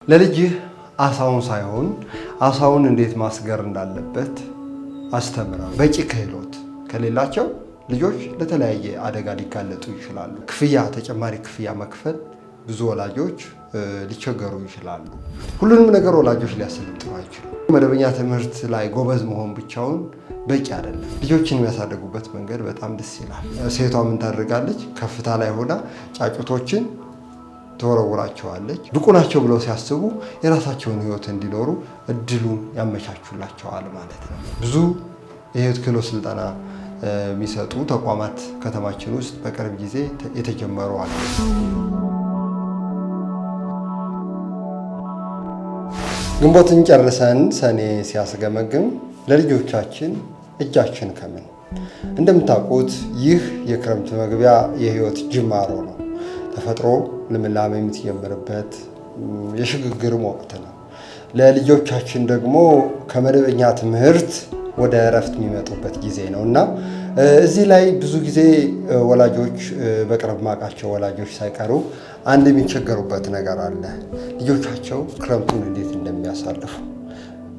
ለልጅህ አሳውን ሳይሆን አሳውን እንዴት ማስገር እንዳለበት አስተምረው። በቂ ክህሎት ከሌላቸው ልጆች ለተለያየ አደጋ ሊጋለጡ ይችላሉ። ተጨማሪ ክፍያ መክፈል ብዙ ወላጆች ሊቸገሩ ይችላሉ። ሁሉንም ነገር ወላጆች ሊያሰለጥኑ አይችሉም። መደበኛ ትምህርት ላይ ጎበዝ መሆን ብቻውን በቂ አይደለም። ልጆችን የሚያሳድጉበት መንገድ በጣም ደስ ይላል። ሴቷ ምን ታደርጋለች? ከፍታ ላይ ሆና ጫጩቶችን ተወረውራቸዋለች። ብቁ ናቸው ብለው ሲያስቡ የራሳቸውን ሕይወት እንዲኖሩ እድሉን ያመቻቹላቸዋል ማለት ነው። ብዙ የሕይወት ክህሎት ስልጠና የሚሰጡ ተቋማት ከተማችን ውስጥ በቅርብ ጊዜ የተጀመሩ አሉ። ግንቦትን ጨርሰን ሰኔ ሲያስገመግም ለልጆቻችን እጃችን ከምን እንደምታውቁት ይህ የክረምት መግቢያ የሕይወት ጅማሮ ነው። ተፈጥሮ ልምላሜ የምትጀምርበት የሽግግርም ወቅት ነው። ለልጆቻችን ደግሞ ከመደበኛ ትምህርት ወደ እረፍት የሚመጡበት ጊዜ ነው እና እዚህ ላይ ብዙ ጊዜ ወላጆች በቅርብ ማውቃቸው ወላጆች ሳይቀሩ አንድ የሚቸገሩበት ነገር አለ። ልጆቻቸው ክረምቱን እንዴት እንደሚያሳልፉ።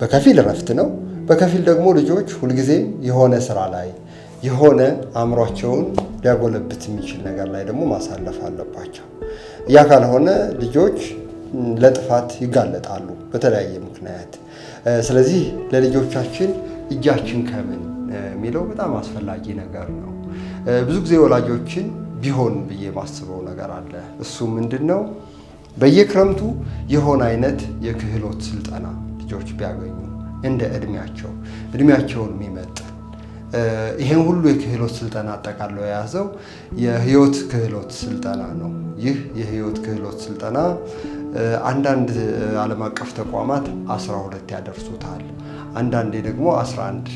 በከፊል እረፍት ነው፣ በከፊል ደግሞ ልጆች ሁልጊዜም የሆነ ስራ ላይ የሆነ አእምሯቸውን ሊያጎለብት የሚችል ነገር ላይ ደግሞ ማሳለፍ አለባቸው። ያ ካልሆነ ልጆች ለጥፋት ይጋለጣሉ በተለያየ ምክንያት። ስለዚህ ለልጆቻችን እጃችን ከምን የሚለው በጣም አስፈላጊ ነገር ነው። ብዙ ጊዜ ወላጆችን ቢሆን ብዬ የማስበው ነገር አለ። እሱ ምንድን ነው? በየክረምቱ የሆነ አይነት የክህሎት ስልጠና ልጆች ቢያገኙ እንደ እድሜያቸውን የሚመጥን ይሄን ሁሉ የክህሎት ስልጠና አጠቃሎ የያዘው የህይወት ክህሎት ስልጠና ነው። ይህ የህይወት ክህሎት ስልጠና አንዳንድ ዓለም አቀፍ ተቋማት 12 ያደርሱታል። አንዳንዴ ደግሞ 11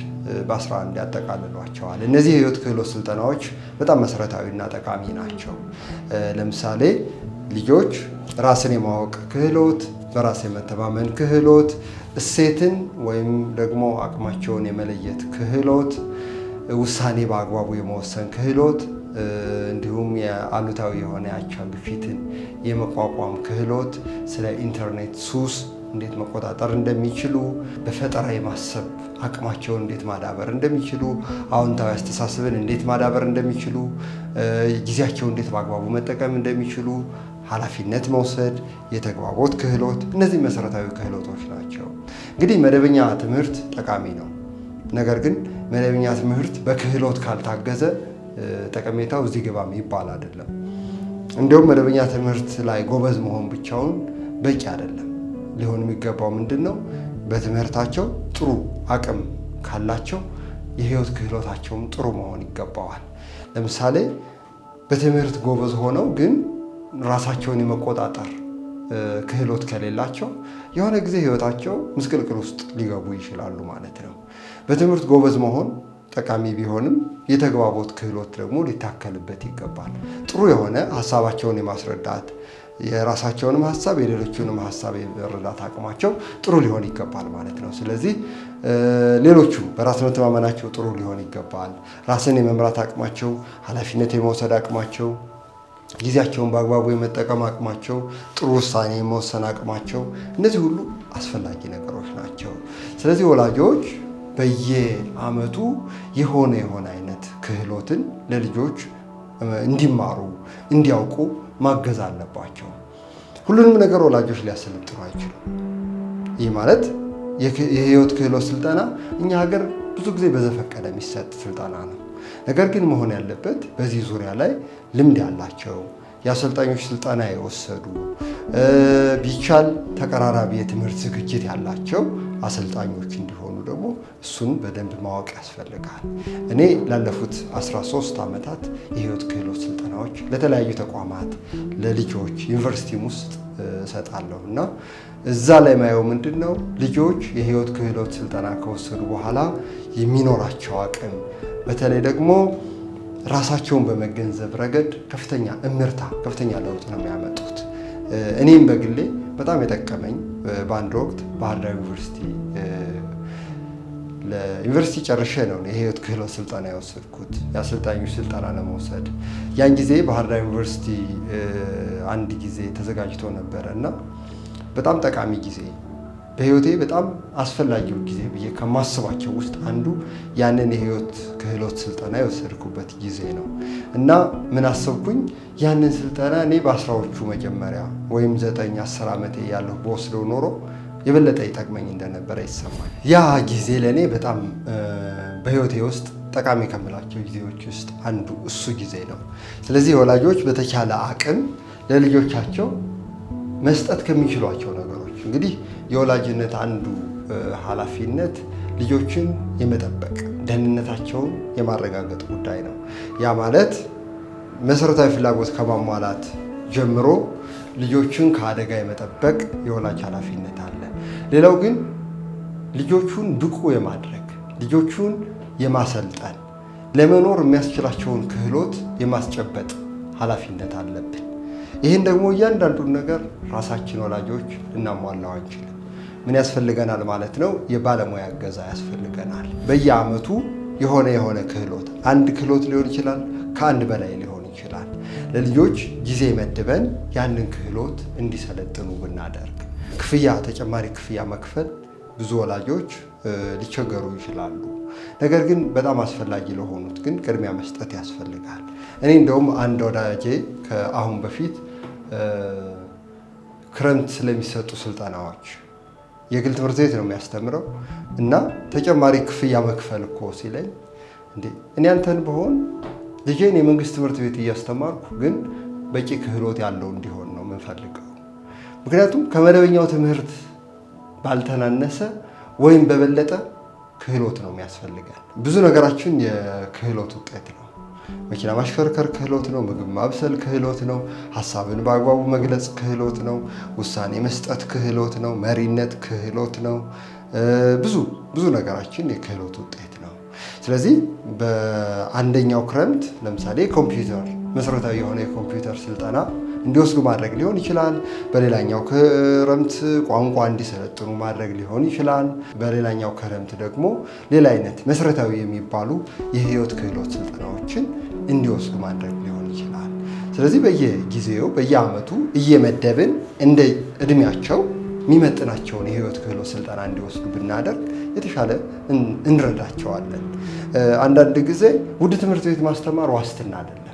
በ11 ያጠቃልሏቸዋል። እነዚህ የህይወት ክህሎት ስልጠናዎች በጣም መሰረታዊና ጠቃሚ ናቸው። ለምሳሌ ልጆች ራስን የማወቅ ክህሎት፣ በራስ የመተማመን ክህሎት፣ እሴትን ወይም ደግሞ አቅማቸውን የመለየት ክህሎት፣ ውሳኔ በአግባቡ የመወሰን ክህሎት፣ እንዲሁም የአሉታዊ የሆነ የአቻ ግፊትን የመቋቋም ክህሎት፣ ስለ ኢንተርኔት ሱስ እንዴት መቆጣጠር እንደሚችሉ፣ በፈጠራ የማሰብ አቅማቸውን እንዴት ማዳበር እንደሚችሉ፣ አዎንታዊ አስተሳሰብን እንዴት ማዳበር እንደሚችሉ፣ ጊዜያቸውን እንዴት በአግባቡ መጠቀም እንደሚችሉ፣ ኃላፊነት መውሰድ፣ የተግባቦት ክህሎት፣ እነዚህ መሰረታዊ ክህሎቶች ናቸው። እንግዲህ መደበኛ ትምህርት ጠቃሚ ነው። ነገር ግን መደበኛ ትምህርት በክህሎት ካልታገዘ ጠቀሜታው እዚህ ግባ የሚባል አይደለም። እንዲሁም መደበኛ ትምህርት ላይ ጎበዝ መሆን ብቻውን በቂ አይደለም። ሊሆን የሚገባው ምንድን ነው? በትምህርታቸው ጥሩ አቅም ካላቸው የህይወት ክህሎታቸውም ጥሩ መሆን ይገባዋል። ለምሳሌ በትምህርት ጎበዝ ሆነው ግን ራሳቸውን የመቆጣጠር ክህሎት ከሌላቸው የሆነ ጊዜ ህይወታቸው ምስቅልቅል ውስጥ ሊገቡ ይችላሉ ማለት ነው። በትምህርት ጎበዝ መሆን ጠቃሚ ቢሆንም የተግባቦት ክህሎት ደግሞ ሊታከልበት ይገባል። ጥሩ የሆነ ሀሳባቸውን የማስረዳት የራሳቸውንም ሀሳብ የሌሎቹንም ሀሳብ የመረዳት አቅማቸው ጥሩ ሊሆን ይገባል ማለት ነው። ስለዚህ ሌሎቹ በራስ መተማመናቸው ጥሩ ሊሆን ይገባል። ራስን የመምራት አቅማቸው፣ ኃላፊነት የመውሰድ አቅማቸው፣ ጊዜያቸውን በአግባቡ የመጠቀም አቅማቸው፣ ጥሩ ውሳኔ የመወሰን አቅማቸው፣ እነዚህ ሁሉ አስፈላጊ ነገሮች ናቸው። ስለዚህ ወላጆች በየዓመቱ የሆነ አይነት ክህሎትን ለልጆች እንዲማሩ እንዲያውቁ ማገዝ አለባቸው። ሁሉንም ነገር ወላጆች ሊያሰለጥኑ አይችሉም። ይህ ማለት የህይወት ክህሎት ስልጠና እኛ ሀገር ብዙ ጊዜ በዘፈቀደ የሚሰጥ ስልጠና ነው። ነገር ግን መሆን ያለበት በዚህ ዙሪያ ላይ ልምድ ያላቸው የአሰልጣኞች ስልጠና የወሰዱ ቢቻል ተቀራራቢ የትምህርት ዝግጅት ያላቸው አሰልጣኞች እንዲሆኑ ደግሞ እሱን በደንብ ማወቅ ያስፈልጋል። እኔ ላለፉት 13 ዓመታት የህይወት ክህሎት ስልጠናዎች ለተለያዩ ተቋማት ለልጆች ዩኒቨርሲቲም ውስጥ እሰጣለሁ እና እዛ ላይ ማየው ምንድን ነው? ልጆች የህይወት ክህሎት ስልጠና ከወሰዱ በኋላ የሚኖራቸው አቅም በተለይ ደግሞ ራሳቸውን በመገንዘብ ረገድ ከፍተኛ ለውጥ ነው የሚያመጡት። እኔም በግሌ በጣም የጠቀመኝ በአንድ ወቅት ባህር ዳር ዩኒቨርሲቲ ለዩኒቨርሲቲ ጨርሼ ነው የህይወት ክህሎት ስልጠና የወሰድኩት የአሰልጣኞች ስልጠና ለመውሰድ። ያን ጊዜ ባህር ዳር ዩኒቨርሲቲ አንድ ጊዜ ተዘጋጅቶ ነበረ እና በጣም ጠቃሚ ጊዜ በህይወቴ በጣም አስፈላጊው ጊዜ ብዬ ከማስባቸው ውስጥ አንዱ ያንን የህይወት ክህሎት ስልጠና የወሰድኩበት ጊዜ ነው እና ምን አሰብኩኝ ያንን ስልጠና እኔ በአስራዎቹ መጀመሪያ ወይም 9-10 ዓመቴ ያለሁ በወስደው ኖሮ የበለጠ ይጠቅመኝ እንደነበረ ይሰማል። ያ ጊዜ ለእኔ በጣም በህይወቴ ውስጥ ጠቃሚ ከምላቸው ጊዜዎች ውስጥ አንዱ እሱ ጊዜ ነው። ስለዚህ ወላጆች በተቻለ አቅም ለልጆቻቸው መስጠት ከሚችሏቸው ነገሮች እንግዲህ የወላጅነት አንዱ ኃላፊነት ልጆችን የመጠበቅ ደህንነታቸውን የማረጋገጥ ጉዳይ ነው። ያ ማለት መሰረታዊ ፍላጎት ከማሟላት ጀምሮ ልጆችን ከአደጋ የመጠበቅ የወላጅ ኃላፊነት አለ። ሌላው ግን ልጆቹን ብቁ የማድረግ ልጆቹን የማሰልጠን ለመኖር የሚያስችላቸውን ክህሎት የማስጨበጥ ኃላፊነት አለብን። ይህን ደግሞ እያንዳንዱን ነገር ራሳችን ወላጆች ልናሟላው አንችልም። ምን ያስፈልገናል ማለት ነው? የባለሙያ እገዛ ያስፈልገናል። በየዓመቱ የሆነ ክህሎት አንድ ክህሎት ሊሆን ይችላል፣ ከአንድ በላይ ሊሆን ይችላል። ለልጆች ጊዜ መድበን ያንን ክህሎት እንዲሰለጥኑ ብናደርግ ተጨማሪ ክፍያ መክፈል ብዙ ወላጆች ሊቸገሩ ይችላሉ። ነገር ግን በጣም አስፈላጊ ለሆኑት ግን ቅድሚያ መስጠት ያስፈልጋል። እኔ እንደውም አንድ ወዳጄ ከአሁን በፊት ክረምት ስለሚሰጡ ስልጠናዎች የግል ትምህርት ቤት ነው የሚያስተምረው እና ተጨማሪ ክፍያ መክፈል እኮ ሲለኝ እኔ አንተን ብሆን ልጄን የመንግስት ትምህርት ቤት እያስተማርኩ ግን በቂ ክህሎት ያለው እንዲሆን ነው የምንፈልገው። ምክንያቱም ከመደበኛው ትምህርት ባልተናነሰ ወይም በበለጠ ክህሎት ነው የሚያስፈልገን። ብዙ ነገራችን የክህሎት ውጤት ነው። መኪና ማሽከርከር ክህሎት ነው። ምግብ ማብሰል ክህሎት ነው። ሀሳብን በአግባቡ መግለጽ ክህሎት ነው። ውሳኔ መስጠት ክህሎት ነው። መሪነት ክህሎት ነው። ብዙ ነገራችን የክህሎት ውጤት ነው። ስለዚህ በአንደኛው ክረምት ለምሳሌ መሰረታዊ የሆነ የኮምፒውተር ስልጠና እንዲወስዱ ማድረግ ሊሆን ይችላል። በሌላኛው ክረምት ቋንቋ እንዲሰለጥኑ ማድረግ ሊሆን ይችላል። በሌላኛው ክረምት ደግሞ ሌላ አይነት መሰረታዊ የሚባሉ የህይወት ክህሎት ስልጠናዎችን እንዲወስዱ ማድረግ ሊሆን ይችላል። ስለዚህ በየጊዜው በየዓመቱ እየመደብን እንደ እድሜያቸው የሚመጥናቸውን የህይወት ክህሎት ስልጠና እንዲወስዱ ብናደርግ የተሻለ እንረዳቸዋለን። አንዳንድ ጊዜ ውድ ትምህርት ቤት ማስተማር ዋስትና አይደለም።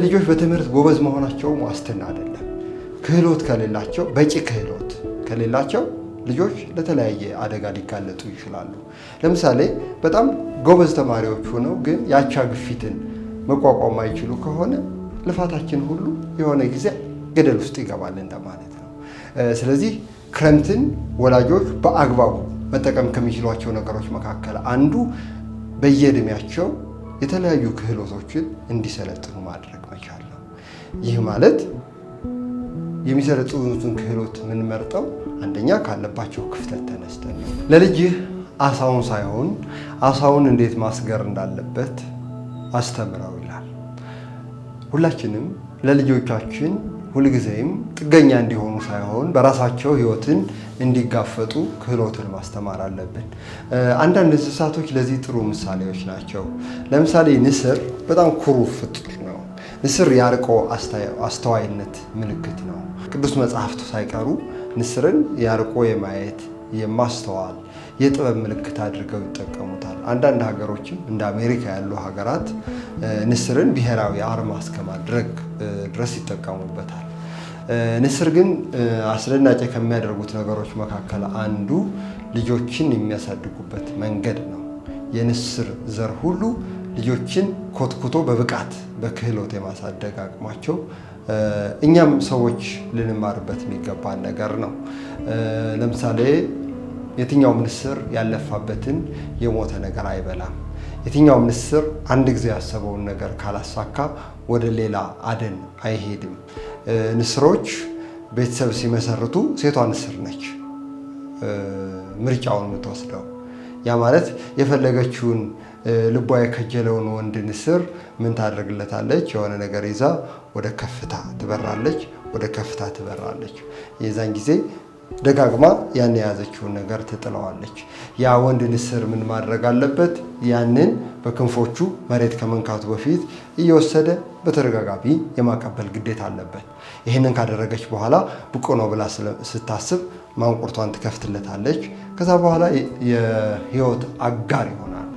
ልጆች በትምህርት ጎበዝ መሆናቸውም ዋስትና አይደለም። ክህሎት ከሌላቸው በቂ ክህሎት ከሌላቸው ልጆች ለተለያየ አደጋ ሊጋለጡ ይችላሉ። ለምሳሌ በጣም ጎበዝ ተማሪዎች ሆነው ግን የአቻ ግፊትን መቋቋም ማይችሉ ከሆነ ልፋታችን ሁሉ የሆነ ጊዜ ገደል ውስጥ ይገባል እንደማለት ነው። ስለዚህ ክረምትን ወላጆች በአግባቡ መጠቀም ከሚችሏቸው ነገሮች መካከል አንዱ በየእድሜያቸው የተለያዩ ክህሎቶችን እንዲሰለጥኑ ማድረግ መቻል ነው። ይህ ማለት የሚሰለጥኑትን ክህሎት የምንመርጠው አንደኛ ካለባቸው ክፍተት ተነስተን ነው። ለልጅህ አሳውን ሳይሆን አሳውን እንዴት ማስገር እንዳለበት አስተምረው ይላል። ሁላችንም ለልጆቻችን ሁልጊዜም ጥገኛ እንዲሆኑ ሳይሆን በራሳቸው ሕይወትን እንዲጋፈጡ ክህሎትን ማስተማር አለብን። አንዳንድ እንስሳቶች ለዚህ ጥሩ ምሳሌዎች ናቸው። ለምሳሌ ንስር በጣም ኩሩ ፍጡር ነው። ንስር የአርቆ አስተዋይነት ምልክት ነው። ቅዱስ መጽሐፍቱ ሳይቀሩ ንስርን የአርቆ የማየት የማስተዋል የጥበብ ምልክት አድርገው ይጠቀሙታል። አንዳንድ ሀገሮችም እንደ አሜሪካ ያሉ ሀገራት ንስርን ብሔራዊ አርማ እስከማድረግ ድረስ ይጠቀሙበታል። ንስር ግን አስደናቂ ከሚያደርጉት ነገሮች መካከል አንዱ ልጆችን የሚያሳድጉበት መንገድ ነው። የንስር ዘር ሁሉ ልጆችን ኮትኩቶ በብቃት በክህሎት የማሳደግ አቅማቸው እኛም ሰዎች ልንማርበት የሚገባን ነገር ነው። ለምሳሌ የትኛውም ንስር ያለፋበትን የሞተ ነገር አይበላም። የትኛውም ንስር አንድ ጊዜ ያሰበውን ነገር ካላሳካ ወደ ሌላ አደን አይሄድም። ንስሮች ቤተሰብ ሲመሰርቱ ሴቷ ንስር ነች ምርጫውን የምትወስደው። ያ ማለት የፈለገችውን ልቧ የከጀለውን ወንድ ንስር ምን ታደርግለታለች? የሆነ ነገር ይዛ ወደ ከፍታ ትበራለች፣ ወደ ከፍታ ትበራለች። የዛን ጊዜ ደጋግማ ያን የያዘችውን ነገር ትጥለዋለች። ያ ወንድ ንስር ምን ማድረግ አለበት? ያንን በክንፎቹ መሬት ከመንካቱ በፊት እየወሰደ በተደጋጋሚ የማቀበል ግዴታ አለበት። ይህንን ካደረገች በኋላ ብቁ ነው ብላ ስታስብ ማንቁርቷን ትከፍትለታለች። ከዛ በኋላ የህይወት አጋር ይሆናሉ።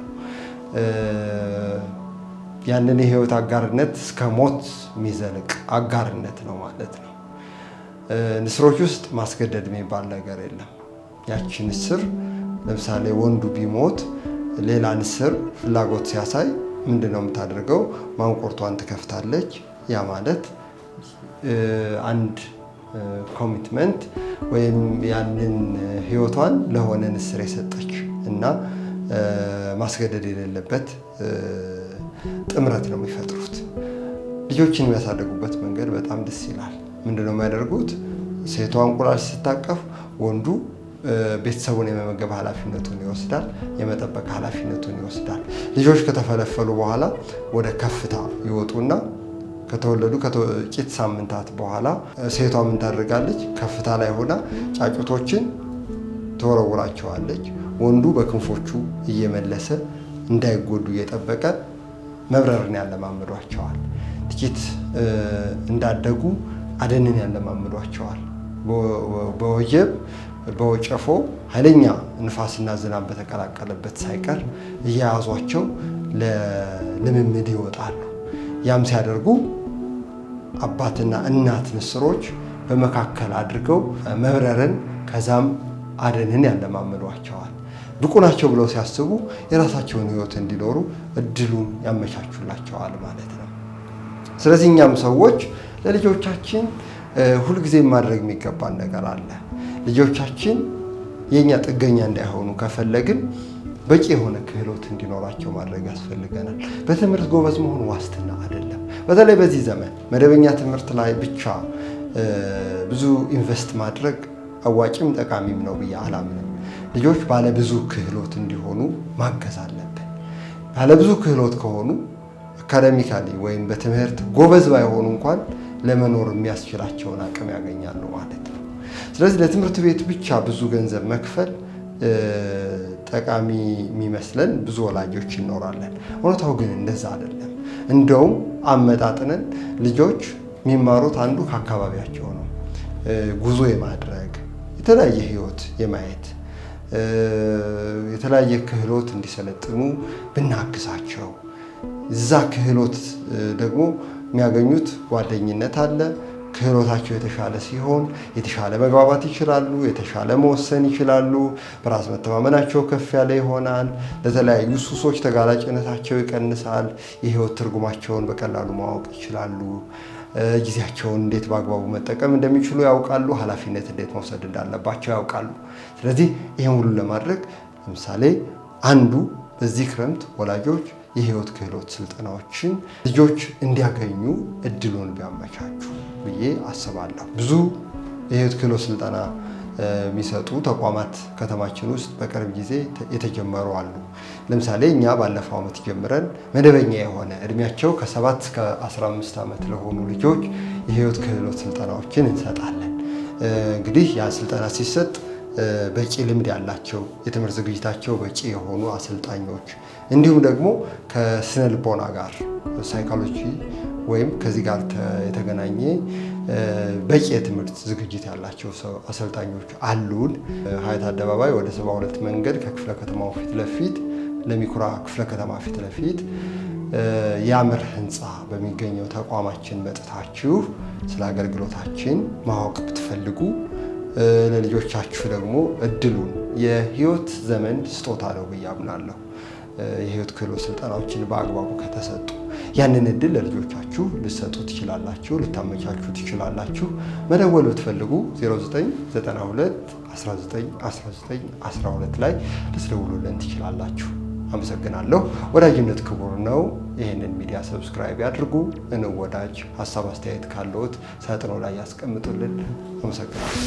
ያንን የህይወት አጋርነት እስከ ሞት የሚዘልቅ አጋርነት ነው ማለት ነው። ንስሮች ውስጥ ማስገደድ የሚባል ነገር የለም። ያቺ ንስር ለምሳሌ ወንዱ ቢሞት ሌላ ንስር ፍላጎት ሲያሳይ ምንድነው የምታደርገው? ማንቁርቷን ትከፍታለች። ያ ማለት አንድ ኮሚትመንት ወይም ያንን ህይወቷን ለሆነ ንስር የሰጠች እና ማስገደድ የሌለበት ጥምረት ነው የሚፈጥሩት። ልጆችን የሚያሳደጉበት መንገድ በጣም ደስ ይላል። ምንድነው የሚያደርጉት? ሴቷ እንቁላል ስታቀፍ ወንዱ ቤተሰቡን የመመገብ ኃላፊነቱን ይወስዳል፣ የመጠበቅ ኃላፊነቱን ይወስዳል። ልጆች ከተፈለፈሉ በኋላ ወደ ከፍታ ይወጡና ከተወለዱ ከጥቂት ሳምንታት በኋላ ሴቷ ምን ታደርጋለች? ከፍታ ላይ ሆና ጫጩቶችን ትወረውራቸዋለች። ወንዱ በክንፎቹ እየመለሰ እንዳይጎዱ እየጠበቀ መብረርን ያለማምዷቸዋል። ጥቂት እንዳደጉ አደንን ያለማምዷቸዋል። በወጀብ በወጨፎ ኃይለኛ ንፋስና ዝናብ በተቀላቀለበት ሳይቀር እየያዟቸው ለልምምድ ይወጣሉ። ያም ሲያደርጉ አባትና እናት ንስሮች በመካከል አድርገው መብረርን ከዛም አደንን ያለማምዷቸዋል። ብቁ ናቸው ብለው ሲያስቡ የራሳቸውን ህይወት እንዲኖሩ እድሉን ያመቻቹላቸዋል ማለት ነው። ስለዚህ እኛም ሰዎች ለልጆቻችን ሁልጊዜ ማድረግ የሚገባን ነገር አለ። ልጆቻችን የኛ ጥገኛ እንዳይሆኑ ከፈለግን በቂ የሆነ ክህሎት እንዲኖራቸው ማድረግ ያስፈልገናል። በትምህርት ጎበዝ መሆን ዋስትና አይደለም። በተለይ በዚህ ዘመን መደበኛ ትምህርት ላይ ብቻ ብዙ ኢንቨስት ማድረግ አዋጭም ጠቃሚም ነው ብዬ አላምንም። ልጆች ባለብዙ ክህሎት እንዲሆኑ ማገዝ አለብን። ባለብዙ ክህሎት ከሆኑ አካዳሚካሊ ወይም በትምህርት ጎበዝ ባይሆኑ እንኳን ለመኖር የሚያስችላቸውን አቅም ያገኛሉ ማለት ነው። ስለዚህ ለትምህርት ቤት ብቻ ብዙ ገንዘብ መክፈል ጠቃሚ የሚመስለን ብዙ ወላጆች ይኖራለን። እውነታው ግን እንደዛ አይደለም። እንደውም አመጣጥነን ልጆች የሚማሩት አንዱ ከአካባቢያቸው ነው። ጉዞ የማድረግ የተለያየ ህይወት የማየት የተለያየ ክህሎት እንዲሰለጥኑ ብናግዛቸው እዛ ክህሎት ደግሞ የሚያገኙት ጓደኝነት አለ። ክህሎታቸው የተሻለ ሲሆን የተሻለ መግባባት ይችላሉ፣ የተሻለ መወሰን ይችላሉ፣ በራስ መተማመናቸው ከፍ ያለ ይሆናል። ለተለያዩ ሱሶች ተጋላጭነታቸው ይቀንሳል። የህይወት ትርጉማቸውን በቀላሉ ማወቅ ይችላሉ። ጊዜያቸውን እንዴት በአግባቡ መጠቀም እንደሚችሉ ያውቃሉ። ኃላፊነት እንዴት መውሰድ እንዳለባቸው ያውቃሉ። ስለዚህ ይህን ሁሉ ለማድረግ ለምሳሌ አንዱ በዚህ ክረምት ወላጆች የህይወት ክህሎት ስልጠናዎችን ልጆች እንዲያገኙ እድሉን ቢያመቻቹ ብዬ አስባለሁ። ብዙ የህይወት ክህሎት ስልጠና የሚሰጡ ተቋማት ከተማችን ውስጥ በቅርብ ጊዜ የተጀመሩ አሉ። ለምሳሌ እኛ ባለፈው ዓመት ጀምረን መደበኛ የሆነ እድሜያቸው ከ7 እስከ 15 ዓመት ለሆኑ ልጆች የህይወት ክህሎት ስልጠናዎችን እንሰጣለን። እንግዲህ ያ ስልጠና ሲሰጥ በቂ ልምድ ያላቸው የትምህርት ዝግጅታቸው በቂ የሆኑ አሰልጣኞች እንዲሁም ደግሞ ከስነ ልቦና ጋር ሳይኮሎጂ ወይም ከዚህ ጋር የተገናኘ በቂ የትምህርት ዝግጅት ያላቸው አሰልጣኞች አሉን። ሀያት አደባባይ ወደ 72 መንገድ ከክፍለ ከተማው ፊት ለፊት ለሚኩራ ክፍለ ከተማ ፊት ለፊት ያምር ህንፃ በሚገኘው ተቋማችን መጥታችሁ ስለ አገልግሎታችን ማወቅ ብትፈልጉ ለልጆቻችሁ ደግሞ እድሉን የህይወት ዘመን ስጦታ ነው ብዬ አምናለሁ። የህይወት ክህሎት ስልጠናዎችን በአግባቡ ከተሰጡ ያንን እድል ለልጆቻችሁ ልትሰጡ ትችላላችሁ፣ ልታመቻቹ ትችላላችሁ። መደወል ብትፈልጉ 0992 191912 ላይ ልትደውሉልን ትችላላችሁ። አመሰግናለሁ። ወዳጅነት ክቡር ነው። ይህንን ሚዲያ ሰብስክራይብ ያድርጉ፣ እንወዳጅ። ሀሳብ አስተያየት ካለዎት ሳጥኑ ላይ ያስቀምጡልን። አመሰግናለሁ።